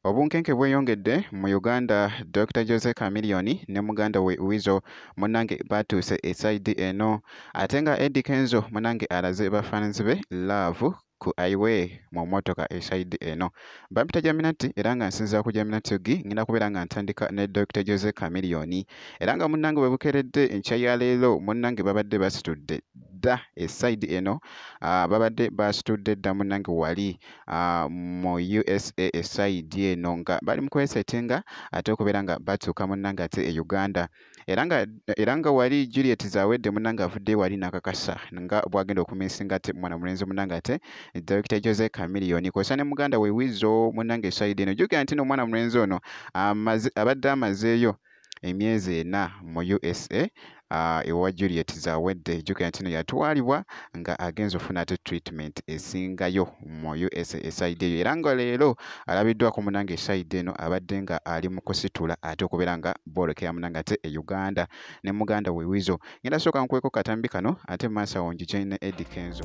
Obunkenke bweyongedde mu Uganda. Dr. Jose Chameleone ne muganda we Weasel munnange batuuse esayidi eno, ate nga Eddie Kenzo munnange alaze bafanzi be love ku highway mu mmotoka esayidi eno. Bampita Jaminati era nga nsinza ku Jaminati Ogi ngenda kubeera nga ntandika ne Dr. Jose Chameleone era nga munnange bwe bukeredde enkya ya leero munnange babadde basitudde dda esayidi eno, babadde basitudde dda munnange wali mu USA esayidi eno nga bali mu kwesetinga ate okubeera nga batuuka munnange ate e Uganda era nga wali Juliet Zawedde munnange avudde wali n'akakasa nga bwagenda okumisinga ate mwana mulenzi munnange ate Dr. Jose Chameleone kw'ossa ne muganda we Weasel munnange esayidi eno. Jjukira nti n'omwana mulenzi ono abadde amazeeyo emyezi 4 mu USA ewa Juliet Zawedde. Jjukira nti no yatwalibwa nga agenza ofuna ate treatment esingayo mu USA esayidi eyo era nga leero alabiddwako munnange esayidi eno abadde nga ali mu kusitula ate okubeera nga boolekera munnange ate e Uganda ne muganda we Weasel. Ngenda sooka nkweko katambi kano ate mu maaso awo njije ne Eddie Kenzo.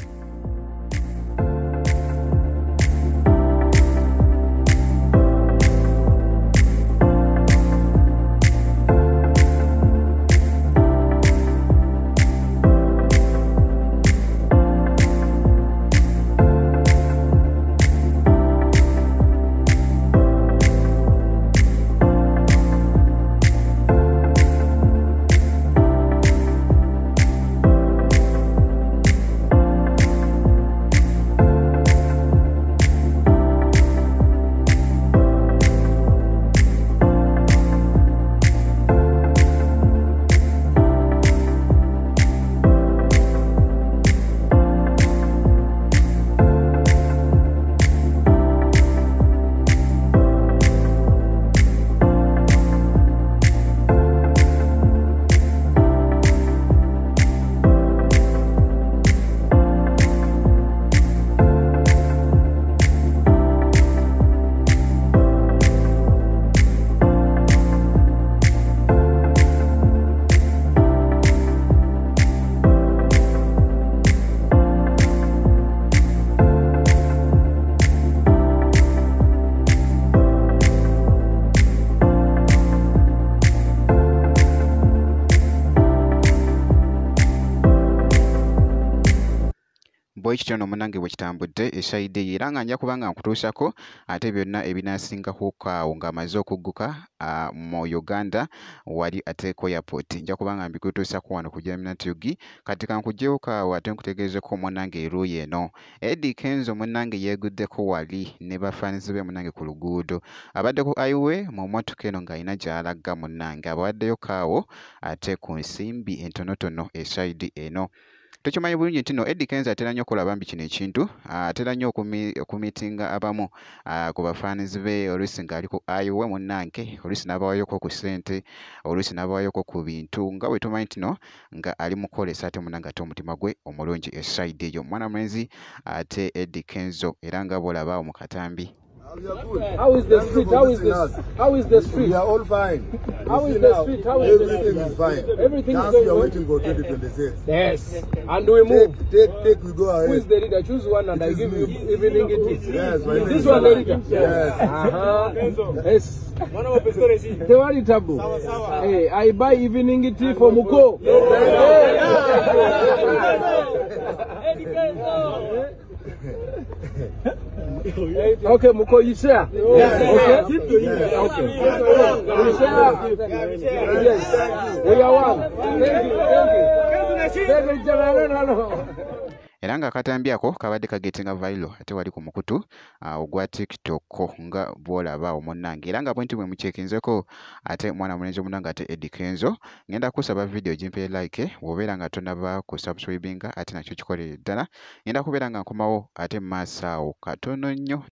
Bwe kityo nno munnange bwe kitambudde esayidi eyo era nga nja kuba nga nkutuusako ate byonna ebinaasingako awo ng'amaze okugguka mu Uganda wali ate ku airport. Nja kuba nga mbikutuusako wano ku Jaminati Ogi kati kankugyeko awo ate nkutegeezeko munnange eruuyi eno. Eddie Kenzo munnange yeeguddeko wali ne bafaanizi be munnange ku luguudo, abadde ku highway mu mmotoka eno ng'alina gy'alaga munnange abaddeyo awo ate ku nsimbi entonotono esayidi eno. Tukimanyi bulungi nti no Eddie Kenzo atera nnyo okulaba mbi kino ekintu, atera nnyo okumiitinga abamu ku bafaanizi be oluusi ng'ali ku highway munnange, oluusi n'abawayoko ku ssente, oluusi n'abawayoko ku bintu nga bwe tumanyi nti no nga ali mu kwolesa ate munnange ate omutima gwe omulungi esayidi eyo. Mwana mulenzi ate Eddie Kenzo era nga bw'olaba awo mu katambi. How is the street? How is the street? We are all fine. How is the street? How is the street? Everything is fine. Everything is Just going we are well. waiting for 2026. Yes. And we move. Take, we go ahead. Who is the leader? Choose one and I give you evening it is. Yes, my Is name this is one the Salah. leader? Yes. Yes. Tewali tabu. Hey, I buy evening tea for Muko. Okay, Muko, you share? Yes. Okay? Okay. You share? Yes. We are one. Thank you. Era nga akatambi ako kabadde kagetinga viral ate wali ku mukutu ogwa TikTok nga bw'olaba munnange era nga bwe nti bwe mucekinzeko ate mwana mulenzi munnange ate Eddie Kenzo. Ngenda kusaba video gimpe like bw'obeera nga tonaba ku subscribinga ate nakyo kikolere ddala. Ngenda kubeera nga nkomawo ate mu maaso awo katono nnyo